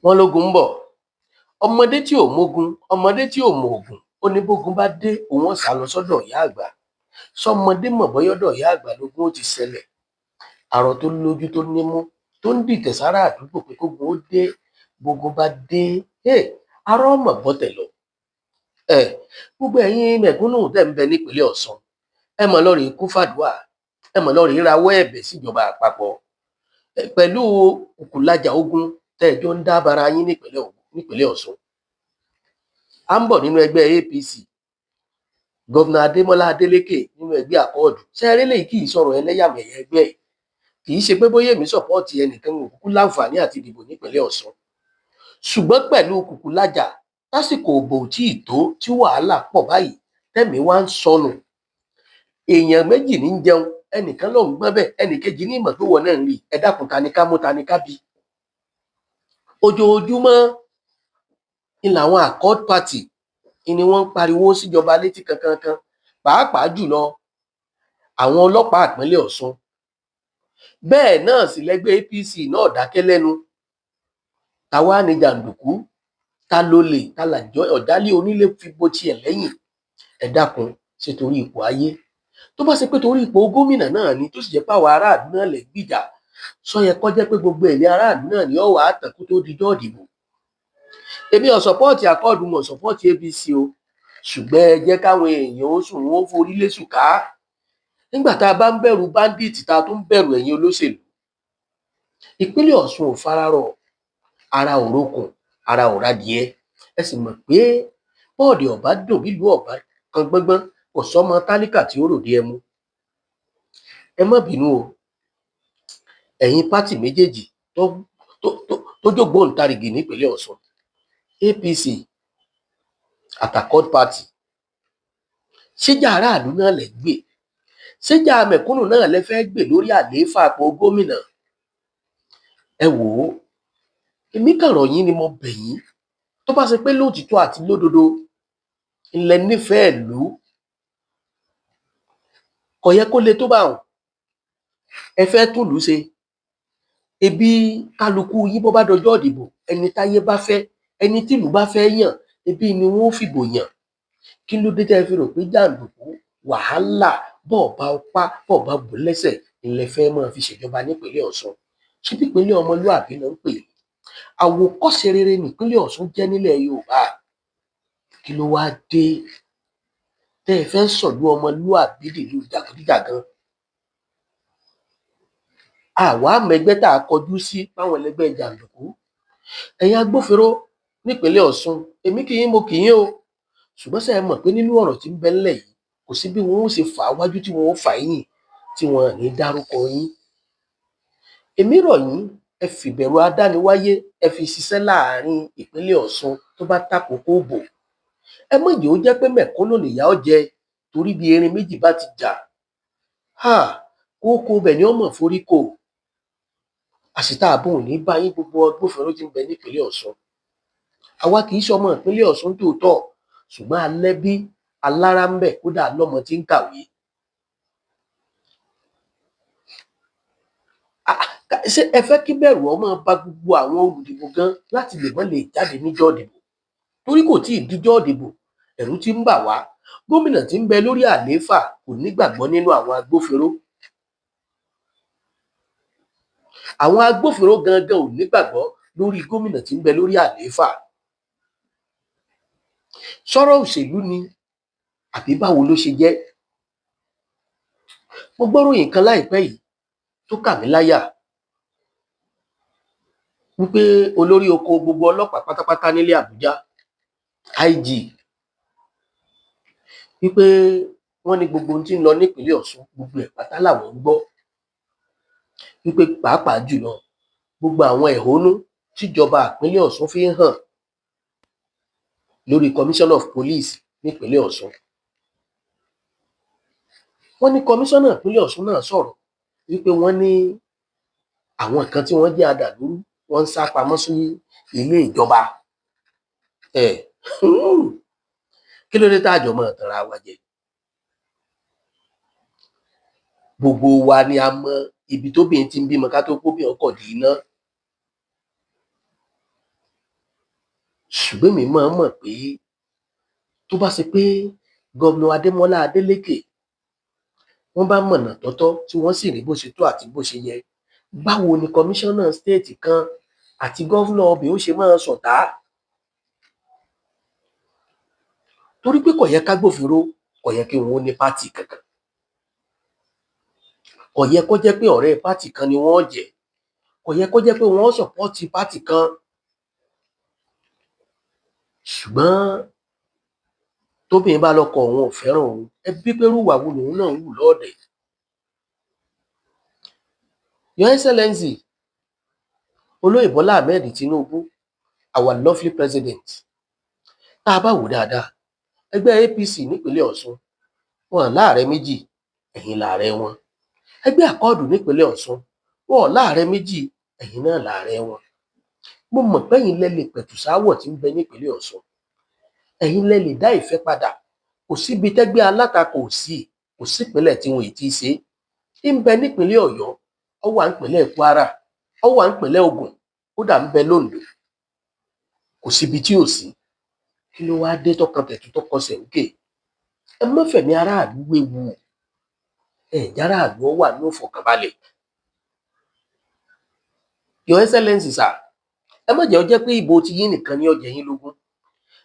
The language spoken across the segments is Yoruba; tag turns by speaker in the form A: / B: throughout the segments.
A: wọ́n lógun ń bọ̀, ọmọdé tí ò mógun, ọmọdé tí ò mọ ògùn, ó ní bógun bá dé òun ó sá lọ sọ́dọ̀ ìyá àgbà. Sọmọdé mọ̀ bọ́yọ́dọ̀ ìyá àgbà lógún ó ti ṣẹlẹ̀. Arọ tó lójú tó nímú tó ń dìtẹ̀ sára àdúgbò pé kógun ó dé, bógun bá dé, arọ mọ̀ bọ́tẹ̀ lọ. Gbogbo ẹ̀yin mẹ̀kúnnù tẹ̀ ń bẹ nípínlẹ̀ Ọ̀ṣun, ẹ mọ̀ lọ rèé kún fàdúà, ẹ mọ̀ lọ rèé rawọ́ ẹ̀bẹ̀ síjọba àpapọ̀ pẹ̀lú kùkùlajà ogun tẹ́ ẹ jọ ń dá bara yín nípínlẹ̀ Ọ̀ṣun. À ń bọ̀ nínú ẹgbẹ́ APC, gọ́vnà Adémọ́lá Adélékè nínú ẹgbẹ́ Àkọọ̀dù. Ṣé ẹ rí eléyìí kì í sọ̀rọ̀ ẹlẹ́yàmẹ̀yà ẹgbẹ́ ẹ̀, kì í ṣe pé bóyá èmi sọ̀pọ́ọ̀tì ẹnìkan ò kúkú láǹfààní àti ìdìbò nípínlẹ̀ Ọ̀ṣun, ṣùgbọ́n pẹ̀lú kùkùlajà lásìkò òbò tí ì tó tí wàhálà pọ̀ báyìí tẹ́mi wá ń sọnù. Èèyàn méjì ní ń jẹun, ẹnìkan ló ń gbọ́n bẹ́ẹ̀, ẹnìkejì ní ìmọ̀ tó wọ náà ń rí. Ẹ dákun, ta ni ká mú, ta ni ká bí? Ojoojúmọ́ ni làwọn Accord Party ni wọ́n ń pariwo síjọba létí kankankan, pàápàá jùlọ àwọn ọlọ́pàá ìpínlẹ̀ Ọ̀ṣun. Bẹ́ẹ̀ náà sì lẹ́gbẹ́ APC náà dákẹ́ lẹ́nu. Ta wá ní jàǹdùkú, ta lolè, ta ọ̀dálẹ̀ onílé fi bo tiẹ̀ lẹ́yìn? Ẹ dákun, ṣe torí ipò ayé? Tó bá ṣe pé torí ipò gómìnà náà ni, tó sì jẹ́ pé àwọn aráàlú náà lè gbìjà, sọ yẹ kó jẹ́ pé gbogbo ẹ̀mí aráàlú náà ni ó wà á tàn kó tó dijọ́ ìdìbò. Èmi ò sọ̀pọ́ọ̀tì Àkọọ̀dù, mo sọ̀pọ́ọ̀tì APC o, ṣùgbọ́n ẹ jẹ́ káwọn èèyàn ó sùn, wọn ó forí lésù ká. Nígbà tá a bá ń bẹ̀rù bandit, tá a tún bẹ̀rù ẹ̀yin olóṣèlú. Ìpínlẹ̀ Ọ̀ṣun ò fararọ̀, ara ò rókun, ara ò radìẹ. Ẹ sì mọ̀ pé bọ́ọ̀dì ọ̀bá dùn bílùú ọ̀bá kan gbọ́ngbọ́n, kò sọ́mọ tálíkà tí ó ròde ẹmu. Ẹ má bínú o, ẹ̀yin pátì méjèèjì tó jógbóǹtarìgì nípínlẹ̀ Ọ̀ṣun, APC àti Accord Party, ṣéjà aráàlú náà lẹ gbé? Ṣéjà mẹ̀kúnnù náà lẹ fẹ́ gbé lórí àlééfà àpò gómìnà? Ẹ wò ó, èmi kàn rọ̀ yín ni, mo bẹ̀ yín, tó bá ṣe pé lóòtítọ́ àti lódodo ilẹ̀ nífẹ̀ẹ́ ìlú, kò yẹ kó le tó bá wọn. Ẹ fẹ́ túlùú ṣe, ebi kálukú yín bó bá dọjọ́ ìdìbò, ẹni táyé bá fẹ́, ẹni tìlú bá fẹ́ yàn, ebi ni wọn ó fìbò yàn. Kí ló dé tẹ́ ẹ fi rò pé jàǹdùkú, wàhálà, bọ́ọ̀bá ọpá, bọ́ọ̀bá bò lẹ́sẹ̀ ilẹ̀ fẹ́ máa fi ṣèjọba nípínlẹ̀ Ọ̀ṣun? Ṣé ìpínlẹ̀ ọmọlúàbí náà ń pè é? Àwòkọ́ṣe rere nípínlẹ̀ Ọ̀ṣun jẹ́ nílẹ̀ Yorùbá. Kí ló wá dé tẹ́ ẹ fẹ́ sọ̀lú ọmọlúàbí dìlú jàgídíjàgan? Àwa mẹgbẹ́ tá a kọjú sí báwọn ẹlẹgbẹ́ jàǹdùkú. Ẹ̀yin agbófinró nípínlẹ̀ Ọ̀ṣun, èmi kì í, mo kì í o, ṣùgbọ́n ṣé ẹ mọ̀ pé nínú ọ̀rọ̀ tí ń bẹ ńlẹ̀ yìí, kò sí bí wọn ó ṣe fà á wájú tí wọn ó fà á yìn tí wọn ní dárúkọ yín. Èmi rọ̀ yín, ẹ fìbẹ̀rù adániwáyé, ẹ fi ṣiṣẹ́ láàrin ìpínlẹ̀ Ọ̀ṣun tó bá tàkókò òbò. Ẹ má jẹ́ ó jẹ́ pé mẹ̀kúnnù nìyà ó jẹ, torí bí erin méjì bá ti jà, kókó bẹ̀ ni ó mọ̀ forí kò. Àṣìta àbò ò ní bá yín gbogbo agbófinró tí ń bẹ nípínlẹ̀ Ọ̀ṣun. Àwa kì í ṣọmọ ìpínlẹ̀ Ọ̀ṣun tòótọ́, ṣùgbọ́n alẹ́bí alára ń bẹ, kódà lọ́mọ tí ń kàwé. Ṣé ẹ fẹ́ kí bẹ̀rù ọmọ bá gbogbo àwọn olùdìbò gan láti lè mọ́ lè jáde níjọ́ ìdìbò? Torí kò tí ì díjọ́ ìdìbò, ẹ̀rù ti ń bà wá. Gómìnà tí ń bẹ lórí àlééfà kò nígbàgbọ́ nínú àwọn agbófinró. Àwọn agbófinró gangan ò nígbàgbọ́ lórí gómìnà tí ń bẹ lórí àlééfà. Sọ̀rọ̀ òṣèlú ni àbí báwo ló ṣe jẹ́? Mo gbọ́ròyìn kan láìpẹ́ yìí tó kà mí láyà, wípé olórí oko gbogbo ọlọ́pàá pátápátá nílẹ̀ Àbújá, IG, wípé wọ́n ní gbogbo ohun tí ń lọ nípínlẹ̀ Ọ̀ṣun, gbogbo ẹ̀ pátá làwọn ń gbọ́. Wípé pàápàá jùlọ gbogbo àwọn ẹ̀hónú tíjọba ìpínlẹ̀ Ọ̀ṣun fi ń hàn lórí Commissioner of Police nípínlẹ̀ Ọ̀ṣun. Wọ́n ní Commissioner ìpínlẹ̀ Ọ̀ṣun náà sọ̀rọ̀ wípé wọ́n ní àwọn kan tí wọ́n jẹ́ adàlúrú, wọ́n ń sá pamọ́ sí ilé ìjọba. Kí ló dé tá àjọ máa tanra wa jẹ? Gbogbo wa ni a mọ ibi tóbìnrin ti ń bímọ ká tó kóbìnrin ọkọ̀ dì iná. ṣùgbọ́n èmi mọ̀ pé tó bá ṣe pé gómìnà Adémọ́lá Adélékè wọ́n bá mọ̀nà tọ́tọ́ tí wọ́n sì rí bó ṣe tó àti bó ṣe yẹ, báwo ni kọmíṣánná stéètì kan àti gọ́vnà ọbẹ̀ ó ṣe máa ṣọ̀tá? Torí pé kò yẹ kágbófinró, kò yẹ kí wọn ó ní pátì kankan, kò yẹ kó jẹ́ pé ọ̀rẹ́ pátì kan ni wọ́n jẹ́, kò yẹ kó jẹ́ pé wọ́n sọ̀pọ́ọ̀tì pátì kan. Ṣùgbọ́n tóbìnrin bá lọ́kọ òun ò fẹ́ràn òun, ẹ bí pé irú ìwà wo lòun náà ń hù lọ́ọ̀dẹ̀. Your Excellency Olóyè Bọ́lá Ahmed Tinubu, our lovely president, tá a bá wò dáadáa, ẹgbẹ́ APC nípínlẹ̀ Ọ̀ṣun wọn láàrẹ méjì, ẹ̀yin làárẹ wọn. Ẹgbẹ́ Àkọọ́dù nípínlẹ̀ Ọ̀ṣun wọn láàrẹ méjì, ẹ̀yin náà làárẹ wọn. Mo mọ̀ pé ẹ̀yin lẹ lè pẹ̀tù sááwọ̀ tí ń bẹ nípínlẹ̀ Ọ̀ṣun, ẹ̀yin lẹ lè dá ìfẹ́ padà. Kò síbi tẹ́gbẹ́ alátakò sí, kò sípínlẹ̀ tí wọn ì tí ṣe. ń bẹ nípínlẹ̀ Ọ̀yọ́, ó wà nípínlẹ̀ Kwara, ó wà nípínlẹ̀ Ògùn, kódà ń bẹ l'Óǹdó, kò síbi tí ò sí. Kí ló wáá dé tọkàn tẹ̀tù tó kọsẹ̀ òkè? Ẹ má fẹ̀mí aráàlú wéwu, járáàlú ó wà ní ìfọ̀kànbalẹ̀. Your Excellency sir, ẹ má jẹ́ ó jẹ́ pé ìbò ti yín nìkan ni ó jẹ yín lógún,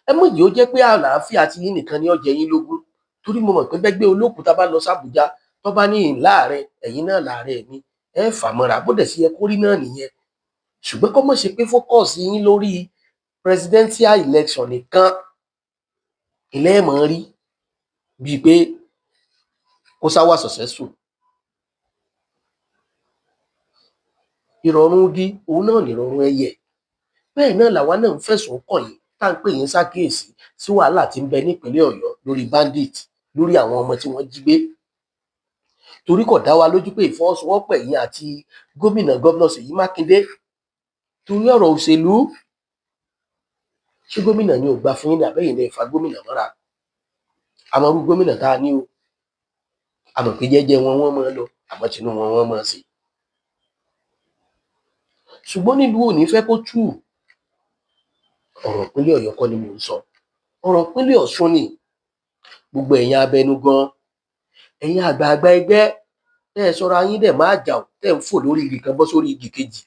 A: ẹ má jẹ́ ó jẹ́ pé àlàáfíà ti yín nìkan ni ó jẹ yín lógún. Torí mo mọ̀ pé bẹ́gbẹ́ olókùúta bá lọ s'Ábùjá tó bá ní láàrẹ, ẹ̀yin náà làárẹ mi, ẹ fà mọ́ra, bó dẹ̀ sí yẹ kó rí náà nìyẹn. Ṣùgbọ́n kó má ṣe pé fókọ̀sì yín lórí presidential election nìkan ilé ẹ̀ mọ̀ rí bíi pé kó sáwà successful. Ìrọ̀rùn igi òun náà nìrọ̀rùn ẹyẹ. Bẹ́ẹ̀ náà làwa náà ń fẹ̀sùn kàn yín, tá à ń pè yín ṣàkíyèsí sí wàhálà tí ń bẹ nípínlẹ̀ Ọ̀yọ́ lórí bandit, lórí àwọn ọmọ tí wọ́n jí gbé. Torí kò dá wa lójú pé ìfọwọ́sowọ́pọ̀ ẹ̀yin àti gómìnà Ṣèyí Mákindé torí ọ̀rọ̀ òṣèlú. Ṣé gómìnà ni ò gbà fún yín ní àbẹ́yìn lẹ fa gómìnà mọ́ra? Àmọ́ irú gómìnà tá a ní o, àmọ̀ pé jẹ́jẹ́ wọn wọ́n máa lọ, àmọ́ tinú wọn wọ́n máa ṣe. Ṣùgbọ́n nílùú ò ní fẹ́ kó tú. Ọ̀rọ̀ ìpínlẹ̀ Ọ̀yọ́ kọ́ ni mò ń sọ, ọ̀rọ̀ ìpínlẹ̀ Ọ̀ṣun ni. Gbogbo ẹ̀yin abẹnugan, ẹ̀yin àgbààgbà ẹgbẹ́, tẹ́ ẹ sọra yín dẹ̀ máa jà, tẹ́ ń fò lórí igi kan bọ́ sórí igi kejì,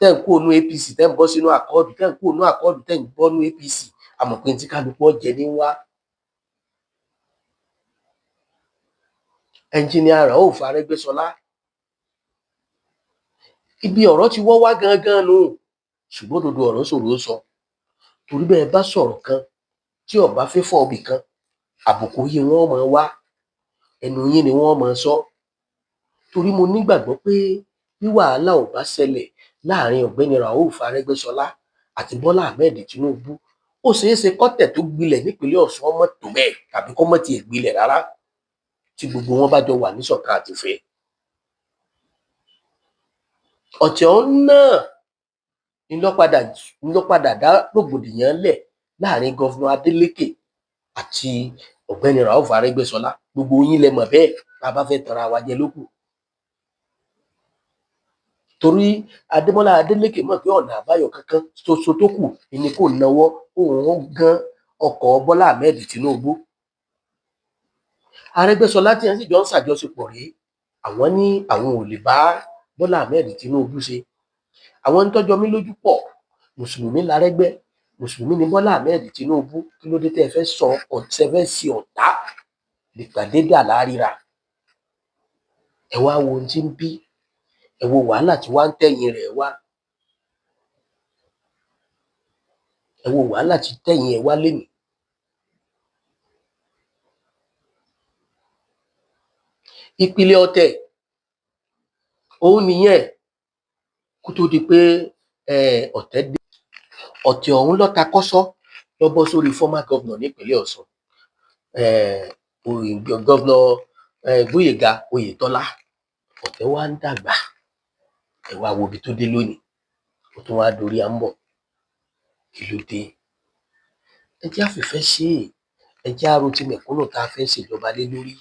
A: tẹ́ ń kó inú APC, tẹ́ ń bọ́ sínú Àkọọ́dù, tẹ́ ń kó inú Àkọọ́dù, tẹ́ ń bọ́ inú APC, àmọ̀ pé tí kálukú ọ̀jẹ̀ ní wá. Ẹnjìníà Rauf Arẹ́gbẹ́ṣọlá, ibi ọ̀rọ̀ ti wọ́ wá gangan nù, ṣùgbọ́n òdodo ọ̀rọ̀ ṣòro ó sọ. Torí bẹ́ẹ̀ bá sọ̀rọ̀ kan tí ó bá fẹ́ fọ́ ibì kan, àbùkù yìí wọ́n máa wá, ẹnu yín ni wọ́n máa sọ. Torí mo nígbàgbọ́ pé bí wàhálà ò bá ṣẹlẹ̀ láàrin ọ̀gbẹ́ni Rauf Arẹ́gbẹ́ṣọlá àti Bọ́lá Ahmed Tinubu, ó ṣeé ṣe kọ́tẹ̀ tó gbilẹ̀ nípínlẹ̀ Ọ̀ṣun ọmọ tó bẹ́ẹ̀, tàbí kó mọ̀ tiẹ̀ gbilẹ̀ rárá, tí gbogbo wọn bá jọ wà níṣọ̀kan àtìfẹ́. Ọ̀tẹ̀ ọ̀hún náà ń lọ padà dá rògbòdìyàn lẹ̀ láàrin gọ́vnà Adélékè àti ọ̀gbẹ́ni Rauf Arẹ́gbẹ́ṣọlá. Gbogbo yín lẹ mọ̀ bẹ́ẹ̀, tá a bá fẹ́ tanra wa jẹ lókù. Torí Adémọ́lá Adélékè mọ̀ pé ọ̀nà àbáyọ kankan ṣoṣo tó kù ni kò náwó òun gan ọkọ̀ Bọ́lá Ahmed Tinubu. Arẹ́gbẹ́ṣọlá tí wọ́n sì jọ ń ṣàjọṣepọ̀ rèé, àwọn ní àwọn ò lè bá Bọ́lá Ahmed Tinubu ṣe. Àwọn ń tọ́jọ́ mí lójú pọ̀, mùsùlùmí l'Arẹ́gbẹ́, mùsùlùmí ni Bọ́lá Ahmed Tinubu. Kí ló dé tẹ́ ẹ fẹ́ sọ ọ̀tẹ́ fẹ́ sí ọ̀tá dìgbàdégbà láríra? Ẹ wá wo ohun tí ń bí, ẹ wo wàhálà tí wá ń tẹ̀yìn rẹ̀ wá, ẹ wo wàhálà tí tẹ̀yìn ẹ̀ wá lénìí. Ìpìlẹ̀ ọ̀tẹ̀ òun nìyẹn kó tó di pé ọ̀tẹ̀ dé. Ọ̀tẹ̀ ọ̀hún ló ta kọ́sọ́ lọ bọ́ sórí former governor nípínlẹ̀ Ọ̀ṣun, gọ́vnà Gbóyèga Oyètọ́lá. Ọ̀tẹ̀ wá ń dàgbà, ẹ wá wo ibi tó dé lónìí, ó tún wá dorí à ń bọ̀. Kí ló dé? Ẹ jẹ́ á fìfẹ́ ṣe é, ẹ jẹ́ á ro ti mẹ̀kúnnù tá a fẹ́ ṣèjọba lé lórí.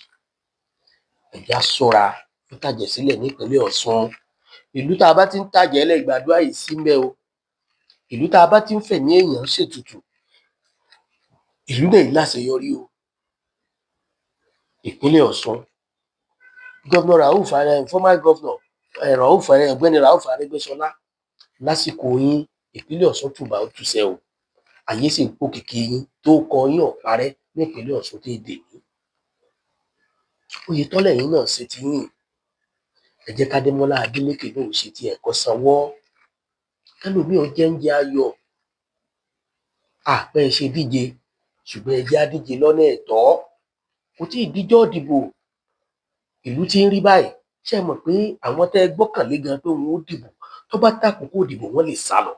A: Ẹ jẹ́ á ṣọ́ra fún tàjẹ̀sílẹ̀ nípínlẹ̀ Ọ̀ṣun. Ìlú tá a bá ti ń tàjẹ̀ lẹ̀, gbàdúrà yìí sí ńbẹ̀ o. Ìlú tá a bá ti ń fẹ̀mí èèyàn ṣètùtù, ìlú náà láṣeyọrí o. Ìpínlẹ̀ Ọ̀ṣun, Governor Rauf former governor ọ̀gbẹ́ni Rauf Arẹ́gbẹ́ṣọlá, lásìkò yín ìpínlẹ̀ Ọ̀ṣun tùbà ó tùṣẹ́ o, ayé sì ń pòkìkí yín, tó kọ yín ò parẹ́ nípínlẹ̀ Ọ̀ṣun tí èdè ní. Oyètọ́lá ẹ̀yin náà ṣe ti yín, ẹ jẹ́ k'Adémọ́lá Adélékè náà ṣe ti ẹ̀ kó sanwó, kẹ́lòmíì ó jẹ́ oúnjẹ ayọ̀. Bẹ́ẹ̀ ṣe díje, ṣùgbọ́n ẹ jẹ́ á díje lọ́nà ẹ̀tọ́, kò tí ì díjọ́ ìdìbò, ìlú tí ń rí báyìí, ṣé ẹ mọ̀ pé àwọn tẹ́ ẹ gbọ́kànlé gan pé wọn ó dìbò, tó bá tàkókò ìdìbò wọ́n lè sá lọ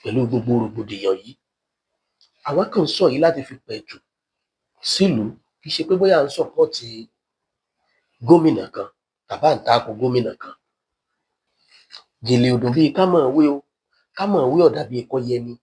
A: pẹ̀lú gbogbo rògbòdìyàn yìí. Àwa kàn ń sọ yìí láti fi pẹ̀tù sílùú, kì í ṣe pé bóyá à ń sọ̀pọ́ọ̀tì gómìnà kan tàbí à ń tako gómìnà kan. Gèlè ò dùn bíi ká mọ̀ wé o, ká mọ̀ wé ò dàbí kó yẹni.